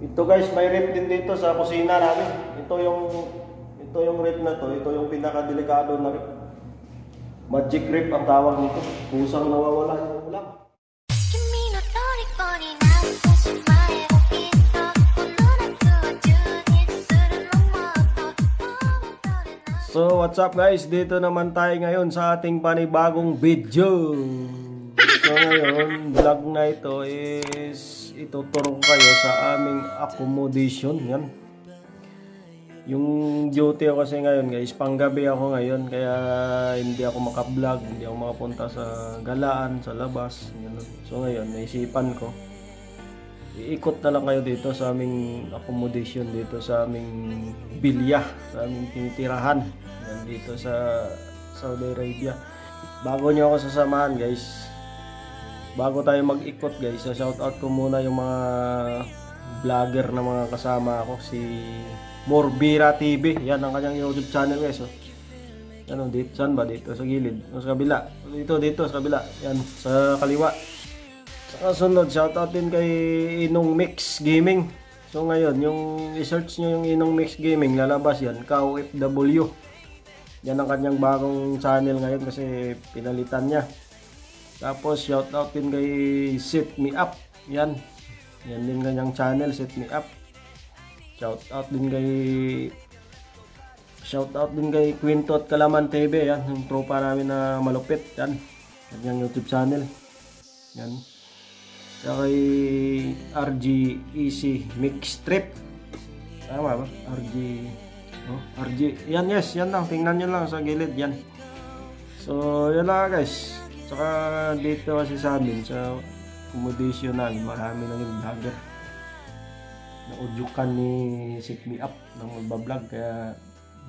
Ito guys, may rep din dito sa kusina namin. Ito yung rep na to. Ito yung pinakadelikado na rep. Magic rep ang tawag nito. Kusang nawawala yung ulam. So what's up guys? Dito naman tayo ngayon sa ating panibagong video. So ngayon, vlog na ito is ituturo ko kayo sa aming accommodation. Yan. Yung duty ko kasi ngayon guys, panggabi ako ngayon. Kaya hindi ako maka-vlog, hindi ako makapunta sa galaan, sa labas. Ganun. So ngayon, naisipan ko, iikot na lang kayo dito sa aming accommodation, dito sa aming bilya, sa aming tinitirahan. Yan, dito sa Saudi Arabia. Bago nyo ako sasamahan guys, bago tayo mag-ikot guys, shoutout ko muna yung mga vlogger na mga kasama ako. Si Morbira TV, yan ang kanyang YouTube channel guys. Ano, dito, saan ba? Dito sa gilid, sa kabila. Dito sa kabila, yan, sa kaliwa. Sa sunod, shoutout din kay Inong Mix Gaming. So ngayon, yung i-search nyo yung Inong Mix Gaming, lalabas yan, KOFW. Yan ang kanyang bagong channel ngayon kasi pinalitan niya. Tapos shoutout din kay Set Me Up. Yan din kanyang channel, Set Me Up. Shoutout din kay Quinto at Kalaman TV. Yan, yung tropa namin na malupit. Yan, kanyang YouTube channel. Yan. Saka kay RG Easy Mix Trip. Tama ba? RG. Yan, yes, yan lang. Tingnan nyo lang sa gilid. Yan. So, yan lang guys. Saka dito kasi sa amin, sa accommodation namin, marami lang yung vlogger. Naudyukan ni Set Me Up ng magbablog, kaya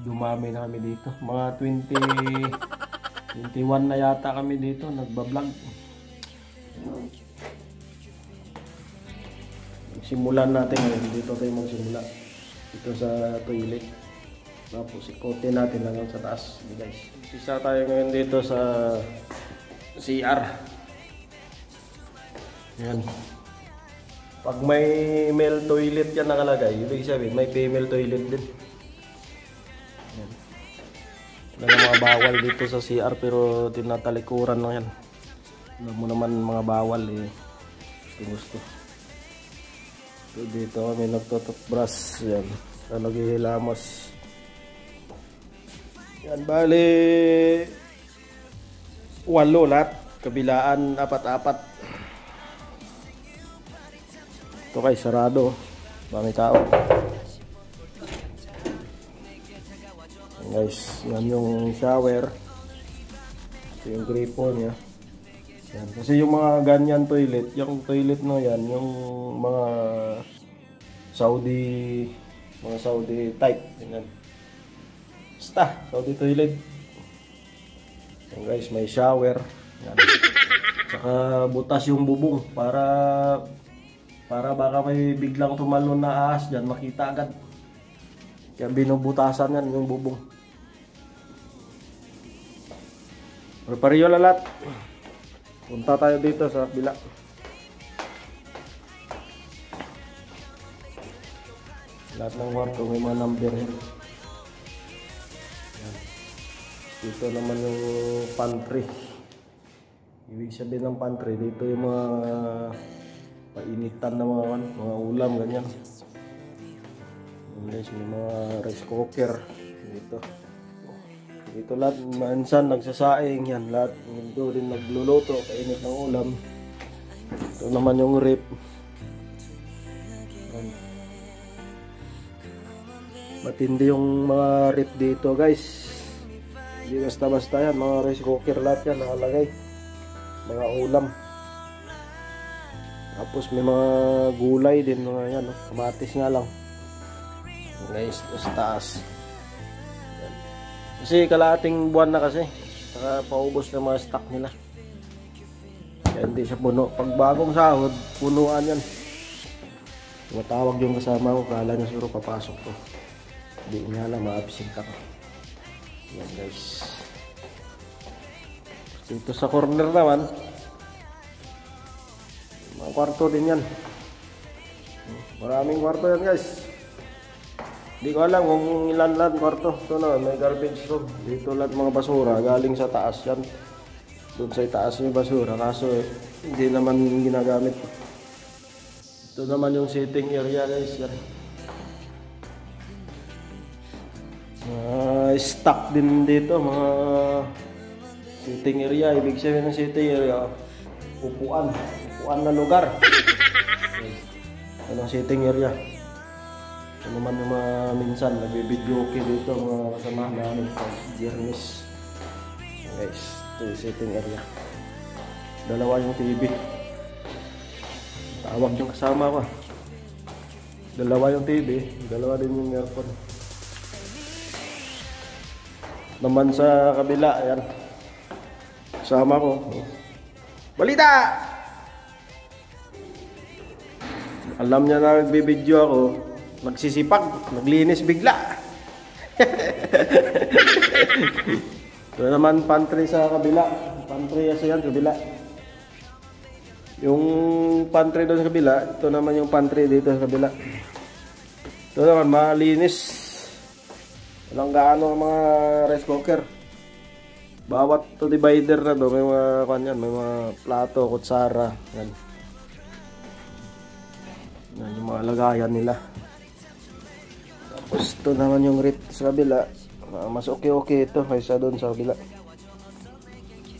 dumami na kami dito. Mga 21 na yata kami dito nagbablog. Simulan natin ngayon. Dito tayo magsimula. Dito sa toilet. Tapos ikotin natin hanggang sa taas. Guys, sisa tayo ngayon dito sa CR. Yan. Pag may male toilet yan nakalagay, ibig sabihin may female toilet din. Yan. Wala na mga bawal dito sa CR pero tinatalikuran lang yan. Alam mo naman mga bawal eh. Gusto. So dito kami nagtututbrush. Yan. Naghihilamos. Yan, bali 8 lahat, kabilaan 4-4. Ito kay sarado, bami tao. Yan guys, yan yung shower. Ito yung gripo niya. Yan. Kasi yung mga ganyan toilet, yung toilet na yan, yung mga Saudi type. Yan. Basta, Saudi toilet. Yan guys, may shower. Yan. Saka butas yung bubong para baka may biglang tumalon na ahas dyan, makita agad. Kaya binubutasan yan yung bubong. Pariyo lalat. Punta tayo dito sa bila. Lahat ng kwarto may mga number yan. Dito naman yung pantry. Ibig sabihin ng pantry, dito yung mga painitan na mga ulam, ganyan. Guys, may mga rice cooker dito. Dito lahat, minsan nagsasaing yan. Lahat, dito rin nagluluto, kainit ng ulam. Ito naman yung rep. Matindi yung mga rep dito guys. Hindi basta-basta yan, mga rice cooker lahat yan nakalagay. Mga ulam. Tapos may mga gulay din, mga yan, kamatis nga lang. Guys, sa taas. Yan. Kasi kalahating buwan na kasi. Saka paubos na mga stock nila. Kaya hindi siya puno. Pag bagong sahod, punuan yan. Tumatawag yung kasama ko, kala niya siguro papasok ko. Hindi niya alam, ma-absent ako. Yan guys. Dito sa corner naman, mga kwarto din yan. Maraming kwarto yan guys. Hindi ko alam kung ilan kwarto. Ito na, may garbage room. Dito lahat mga basura, galing sa taas yan. Doon sa itaas yung basura, kaso hindi naman ginagamit. Ito naman yung sitting area guys. Yan. Stock din dito, mga sitting area. Ibig sabihin ng sitting area, upuan na lugar. Ano sitting area. Ano naman yung mga minsan nagbibideo okay dito mga kasama namin sa Jermis. Guys, ito yung sitting area. Dalawa yung TV. Tawag yung kasama ko. Dalawa yung TV, dalawa din yung aircon. Naman sa kabila, ayan. Kasama ko. Balita! Alam niya na nagbibideo ako. Nagsisipag, naglinis bigla. Ito naman pantry sa kabila. Pantry sa yan, kabila. Yung pantry doon sa kabila, ito naman yung pantry dito sa kabila. Ito naman, malinis. Walang gaano ang mga rice cooker. Bawat to divider na doon, may mga kanyan, may mga plato, kutsara. Yan. Yan yung mga lagayan nila. Tapos ito naman yung rip sa kabila. Mas okay ito kaysa doon sa kabila.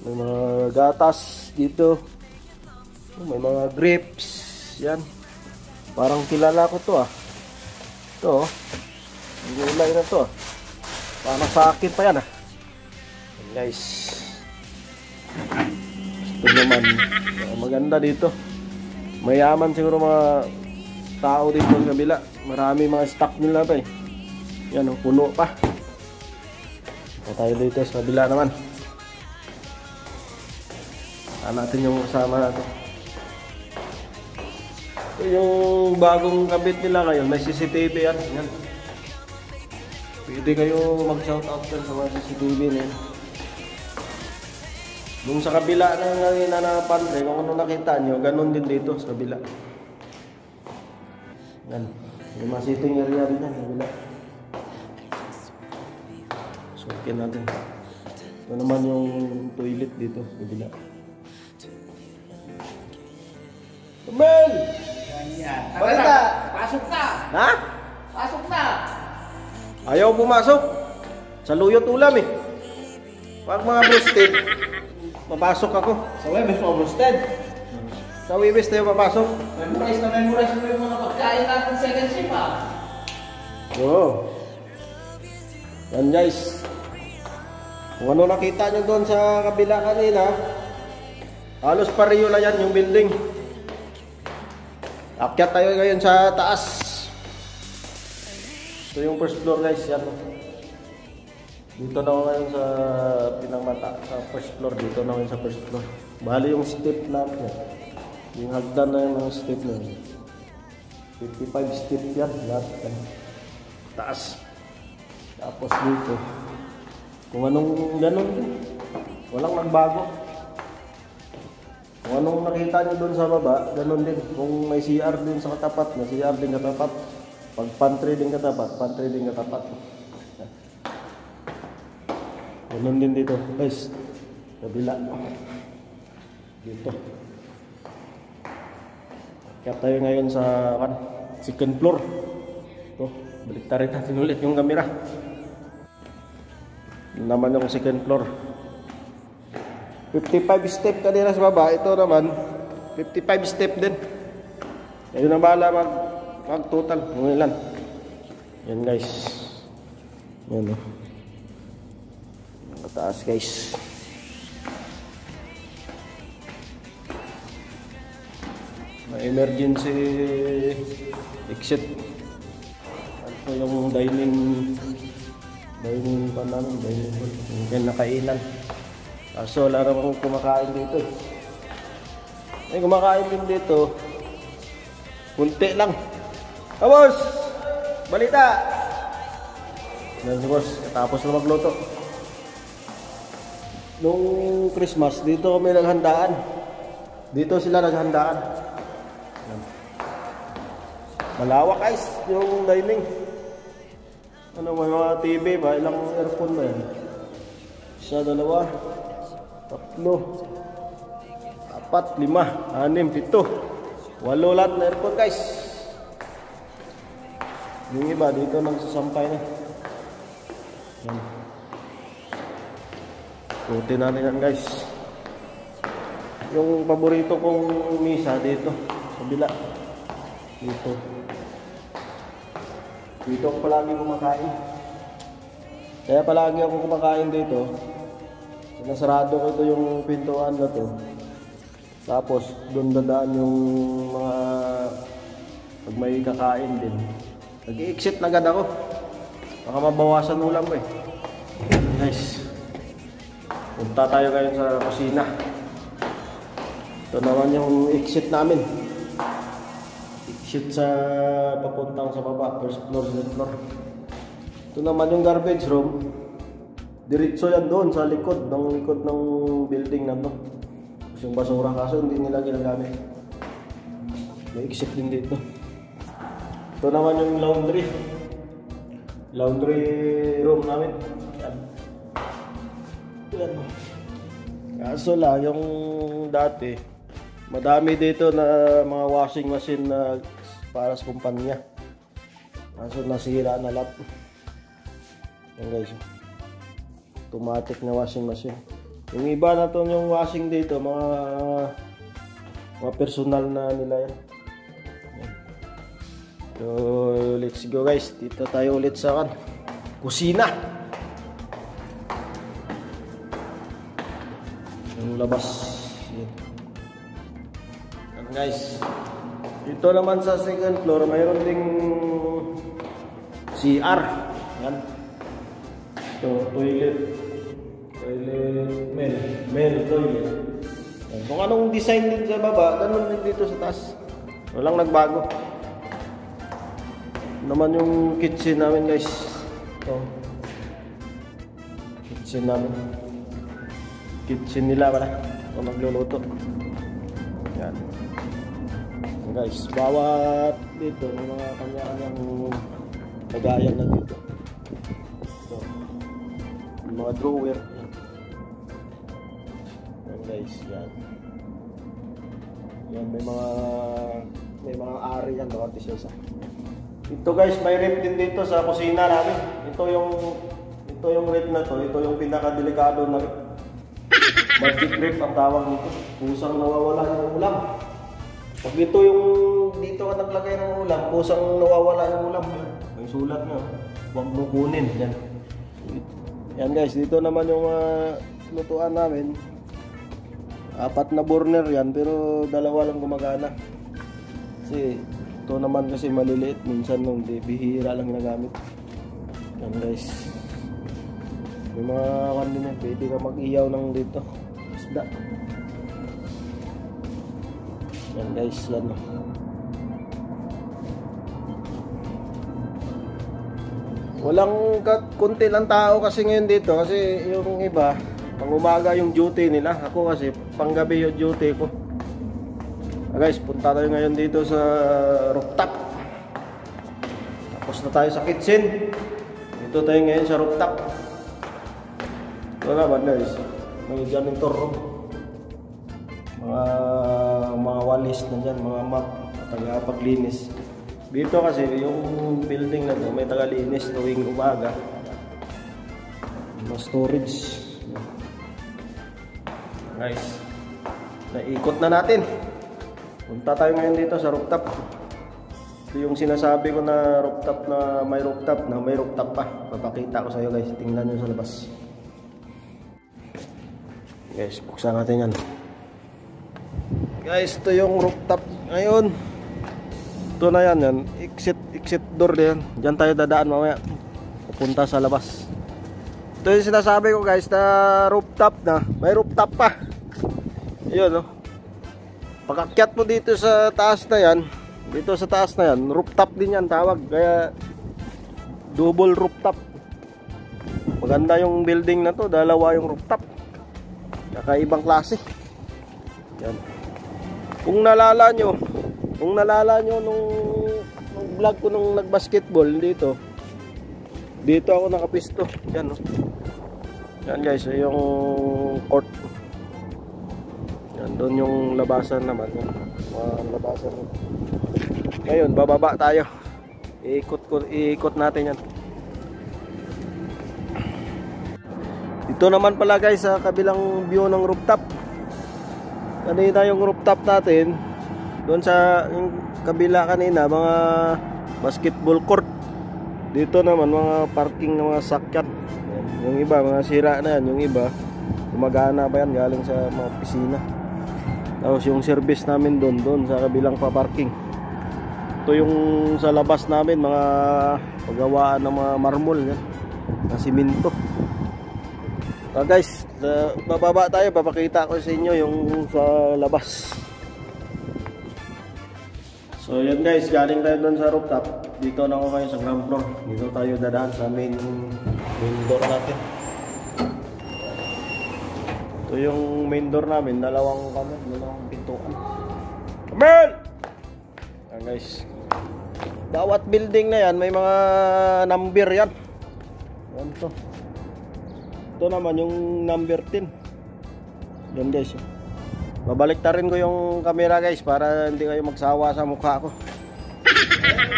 May mga gatas dito. May mga grapes. Yan. Parang kilala ko to ah. Ito oh. Ang gulay na to ah. Parang sa akin pa yan ah. Yan guys. Ito naman. Maganda dito. Mayaman siguro mga tao dito sa kabila. Marami mga stock nila pa eh. Yan oh, puno pa. Ito tayo dito sa kabila naman. Natin yung kasama natin. Ito yung bagong kabit nila ngayon. May CCTV yan. Yan. Pwede kayo mag-shoutout sa mga CCTV na yan. Yung sa kabila na pantry, kung ano nakita nyo, ganun din dito sa kabila. Yan. May mga sitting area rin yan sa kabila. So, okay natin. Ito naman yung toilet dito sa kabila. Mel! Balita! Pasok na! Ha? Pasok na! Ayaw pumasok. Sa luyot ulam eh. Pag mga roasted, papasok ako. Sa Webes mo, roasted. Sa Webes tayo papasok. Memorize mo yung mga pagkain natin second shift ha. Oo. Yan guys. Kung ano nakita nyo doon sa kabila kanina, halos pareho na yan yung building. Akyat tayo ngayon sa taas. Ito yung first floor guys. Yan. Dito na ako ngayon sa pinangmata. Sa first floor. Dito na ngayon sa first floor. Bali yung step natin. Yung hagdan na yung mga step na yun. 55 step yan. Lahat yan. Taas. Tapos dito. Kung anong ganun din. Walang magbago. Kung anong nakita nyo doon sa baba, ganun din. Kung may CR din sa katapat, may CR din katapat. Pag pantry din katapat, pantry din katapat. Ganun din dito. Guys, kabila. Dito. Kaya tayo ngayon sa second floor. Ito, baliktarin natin ulit yung camera. Yun naman yung second floor. 55 step kanina sa baba. Ito naman 55 step din. Ayun na bahala mag total kung ilan. Yan guys. Yan o. Mataas guys. May emergency exit. Ito yung dining pa namin. Dining hall. Yung nakainan. Kaso wala namang kumakain dito eh. May kumakain din dito. Kunti lang. Boss! Balita! Yan si boss. Tapos na magluto. Nung Christmas, dito kami naghandaan. Dito sila naghandaan. Yan. Malawak guys yung dining. Ano, may mga TV ba? Ilang aircon ba yan? Isa, dalawa, tatlo, apat, lima, anim, pito, 8 lahat na aircon guys. Yung iba dito nagsasampay na. Yan. Puti natin yan guys. Yung paborito kong misa dito sa kabila. Dito ako palagi kumakain. Kaya palagi ako kumakain dito. Sinasarado ko ito yung pintuan na to. Tapos doon dadaan yung mga pag may kakain din. Nag-i-exit na agad ako. Baka mabawasan ulam ko eh. Guys, punta tayo ngayon sa kusina. Ito naman yung exit namin. Exit sa papuntang sa baba, first floor, second floor. Ito naman yung garbage room. Diretso yan doon sa likod ng building na to. Yung basura kaso hindi nila ginagamit. May exit din dito. Ito naman yung laundry. Laundry room namin. Yan. Yan. Kaso lang yung dati, madami dito na mga washing machine na para sa kumpanya. Kaso nasira na lahat. Yan guys. Automatic na washing machine. Yung iba na to yung washing dito, mga personal na nila yan. So, let's go guys. Dito tayo ulit sa kusina. Yung labas. Yan guys. Dito naman sa second floor, mayroon ding CR. Yan. Ito, toilet. Male toilet. Yan. Kung anong design din sa baba, ganun din dito sa taas. Walang nagbago. Naman yung kitchen namin guys. Ito. Kitchen namin. Kitchen nila pala. Ito magluluto. Yan. Guys, bawat dito may mga kanya-kanyang lagayan na dito. Ito. Yung mga drawer. Yan guys, yan. Yan may mga ari yan bawat isa-isa. Ito guys, may rep din dito sa kusina namin. Ito yung rep na to, ito yung pinaka-delikado na rep. Magic rep ang tawag nito. Kusang nawawala yung ulam. Pag ito yung dito ka naglagay ng ulam, kusang nawawala yung ulam. May sulat na. Huwag mo kunin. Yan. Yan guys, dito naman yung lutuan namin. 4 na burner yan, pero 2 lang gumagana. Kasi ito naman kasi maliliit, minsan nung bihira lang ginagamit. Yan guys. May mga kanina, pwede ka mag-iyaw ng dito. Isda. Yan guys, yan. Walang kunti lang tao kasi ngayon dito kasi yung iba, pang umaga yung duty nila. Ako kasi panggabi yung duty ko. Guys, punta tayo ngayon dito sa rooftop. Tapos na tayo sa kitchen. Dito tayo ngayon sa rooftop. Ito naman guys, may janitor room. Mga walis na dyan, mga map, tagapaglinis. Dito kasi yung building na to, may tagalinis tuwing umaga. Mga storage. Guys, naikot na natin. Punta tayo ngayon dito sa rooftop. Ito yung sinasabi ko na rooftop na may rooftop pa. Papakita ko sa iyo guys. Tingnan nyo sa labas. Guys, buksan natin yan. Guys, ito yung rooftop ngayon. Ito na yan. Exit door yan. Diyan tayo dadaan mamaya. Pupunta sa labas. Ito yung sinasabi ko guys na rooftop na. May rooftop pa. Ayun no. Pag-akyat mo dito sa taas na yan, rooftop din yan tawag. Kaya double rooftop. Maganda yung building na to, 2 yung rooftop. Kakaibang klase. Yan. Kung nalala nyo nung nung vlog ko nung nag-basketball dito. Dito ako nakapisto. Yan, no? Yan guys, yung court. Yan, doon yung labasan naman. Labasan. Ngayon, bababa tayo. Iikot natin yan. Dito naman pala guys, sa kabilang view ng rooftop. Kanina yung rooftop natin, doon sa yung kabila kanina, mga basketball court. Dito naman, mga parking ng mga sakyan. Yung iba, mga sira na yan. Yung iba, gumagana pa yan, galing sa mga pisina. Tapos yung service namin doon sa kabilang pa-parking. Ito yung sa labas namin, mga paggawaan ng mga marmol yan, na simento. Guys, bababa tayo, papakita ko sa inyo yung sa labas. So yan guys, galing tayo doon sa rooftop. Dito na ako kayo sa ground floor. Dito tayo dadaan sa main door natin. Ito yung main door namin, dalawang pintuan. Kamel! Yan guys, bawat building na yan may mga number yan. Yan to. Ito naman yung number 10. Yan guys. Babalik ta rin ko yung camera guys para hindi kayo magsawa sa mukha ko.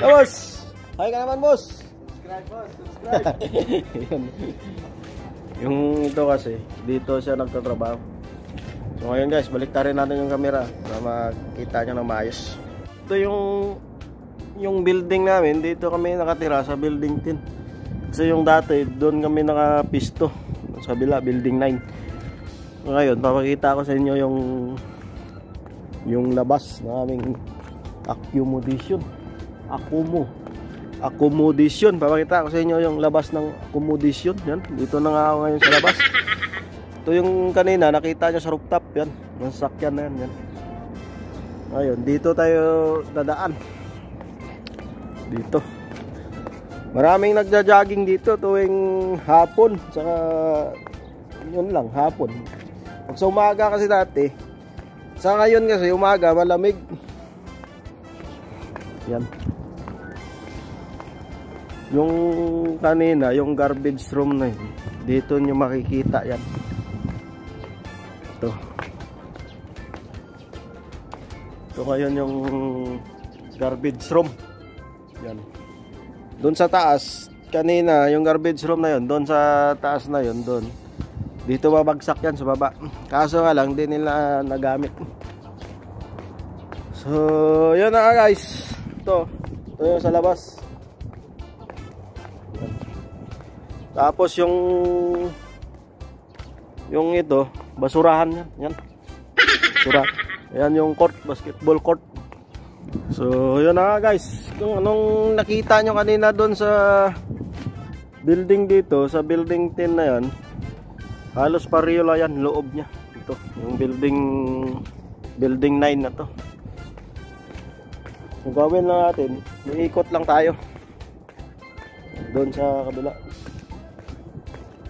Boss! Hi ka naman boss! Subscribe boss! Subscribe! Yung ito kasi, dito siya nagtatrabaho. So ngayon guys, balik ta rin natin yung camera para makita nyo na maayos. Ito yung building namin, dito kami nakatira sa building 10. Kasi yung dati, doon kami nakapisto. Sa kabila, building 9. Ngayon, papakita ko sa inyo yung labas na aming accommodation. Accommodation. Papakita ko sa inyo yung labas ng accommodation. Yan, dito na nga ako ngayon sa labas. Ito yung kanina, nakita nyo sa rooftop. Yan, yung sakyan na yan. Ngayon, dito tayo dadaan. Dito. Maraming nagja-jogging dito tuwing hapon, saka yun lang, hapon. Pag sa umaga kasi dati, sa ngayon kasi umaga malamig. Yan. Yung kanina, yung garbage room na yun, dito nyo makikita yan. Ito. Ito ngayon yung garbage room. Yan. Doon sa taas, kanina, yung garbage room na yun, doon sa taas na yun, doon. Dito babagsak yan sa baba. Kaso nga lang, di nila nagamit. So, yun na nga guys. Ito yung sa labas. Tapos yung ito, basurahan yan. Yan. Basura. Yan yung court, basketball court. So, yun na nga guys. Kung anong nakita nyo kanina doon sa building dito, sa building 10 na yan, halos pareho lang yan, loob nya. Ito, yung building 9 na to. Kung gawin lang natin, iikot lang tayo doon sa kabila.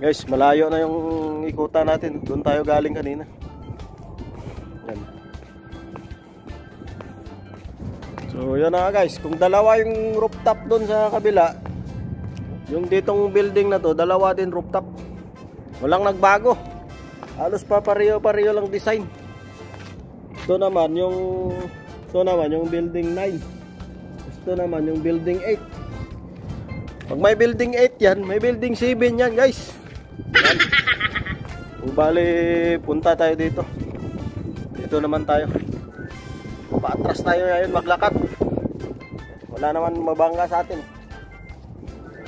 Guys, malayo na yung ikutan natin. Doon tayo galing kanina. Yan. So yun na guys, kung dalawa yung rooftop doon sa kabila, yung ditong building na to, dalawa din rooftop. Walang nagbago. Halos pa pareho lang design. Ito naman yung building 9. Ito naman yung building 8. Pag may building 8 yan, may building 7 yan guys. Yan. Bali, punta tayo dito. Dito naman tayo. Paatras tayo ngayon maglakad. Wala naman mabangga sa atin.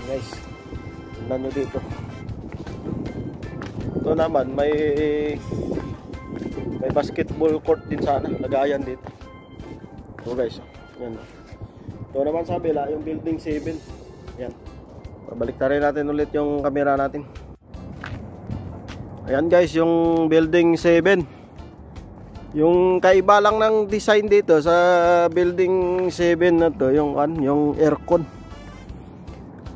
Guys, tingnan nyo dito. Ito naman, may basketball court din sana. Lagayan dito. Ito guys. Yan. Ito naman sa kabila, yung building 7. Yan. Pabalik rin natin ulit yung camera natin. Ayan guys, yung building 7. Yung kaiba lang ng design dito sa building 7 na to, yung aircon.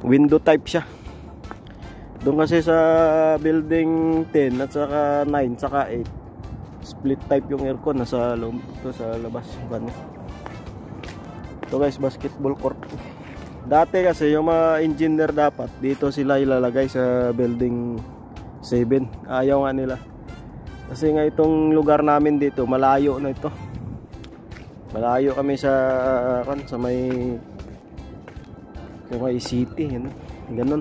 Window type siya. Doon kasi sa building 10 at saka 9 saka 8, split type yung aircon nasa loob, ito sa labas. Ito guys, basketball court. Dati kasi yung mga engineer dapat dito sila ilalagay sa building 7. Ayaw nga nila. Kasi nga itong lugar namin dito, malayo na ito. Malayo kami sa may city, yun. Ganun.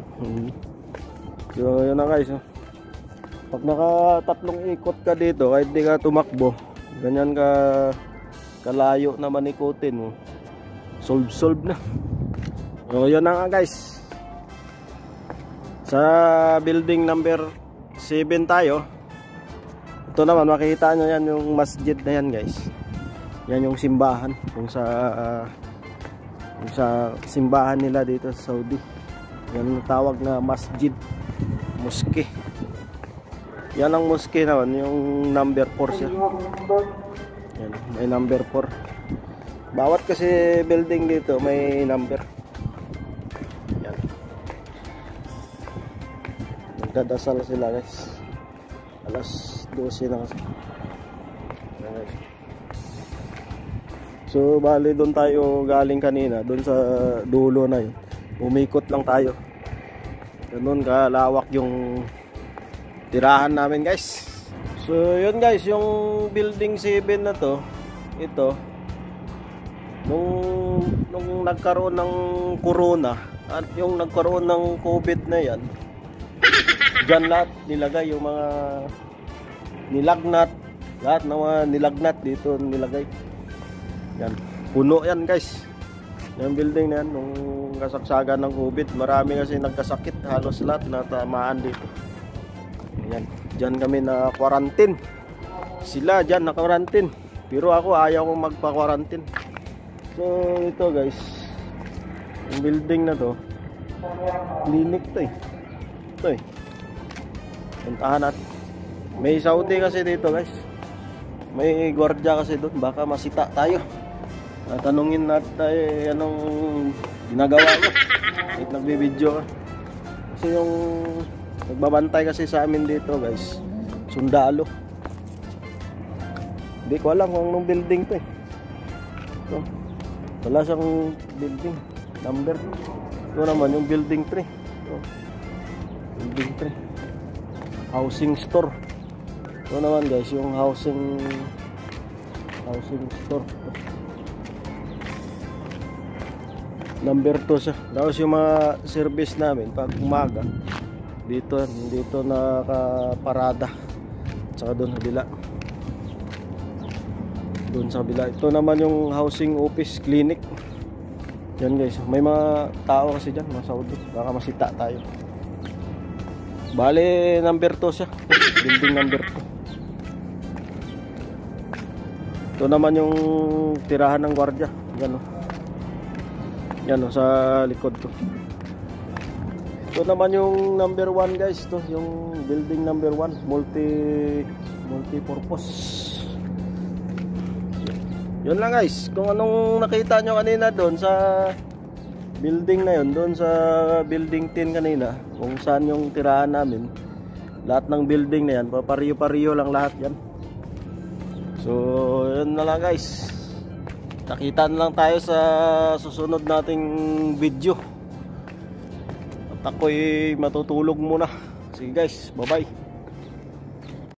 So yun na guys. Pag nakatatlong ikot ka dito, kahit di ka tumakbo, ganyan ka kalayo naman ikutin mo. Solve na. So yun na nga guys. Sa building number 7 tayo. Ito naman makikita nyo yan yung masjid na yan guys. Yan yung simbahan kung sa simbahan nila dito sa Saudi. Yan ang tawag na masjid, mosque. Yan ang mosque naman, yung number 4 siya. Yan, may number 4. Bawat kasi building dito may number. Yan. Nagdadasal sila guys. Alas 12 na kasi. Okay. So bali doon tayo galing kanina, doon sa dulo na yun. Umikot lang tayo. Ganun kalawak yung tirahan namin guys. So yun guys, yung building 7 na to, ito nung nagkaroon ng corona at yung nagkaroon ng COVID na yan, dyan lahat nilagay yung mga nilagnat, lahat ng mga nilagnat dito nilagay. Yan, puno yan guys. Yung building na yan, nung kasagsagan ng COVID, marami kasi nagkasakit, halos lahat natamaan dito. Yan, dyan kami na quarantine. Sila dyan na quarantine, pero ako ayaw kong magpa-quarantine. So ito guys, yung building na to, clinic to eh. Ito eh, puntahan natin. May Saudi kasi dito guys, may gwardiya kasi doon, baka masita tayo. Tanungin natin tayo anong ginagawa mo kahit nagbibideo ka. Kasi yung nagbabantay kasi sa amin dito guys, sundalo. Hindi ko alam kung anong building to eh. So, wala siyang building number. Ito naman yung building 3. So, building 3, housing store. Ito naman guys yung housing store. Number 2 siya. Tapos yung mga service namin pag umaga dito nakaparada. Tsaka doon sa kabila. Ito naman yung housing office clinic. Yan guys, may mga tao kasi dyan, mga Saudi, baka masita tayo. Bale number 2 siya, building number 2. Ito naman yung tirahan ng gwardiya. Yan o, sa likod to. Ito naman yung number 1 guys, to yung building number 1, multi-purpose. Yun lang guys, kung anong nakita nyo kanina doon sa building na yun, doon sa building 10 kanina, kung saan yung tirahan namin, lahat ng building na yan, papariyo-pariyo lang lahat yan. So yun na lang guys, nakita na lang tayo sa susunod nating video. At ako'y matutulog muna. Sige guys, bye bye.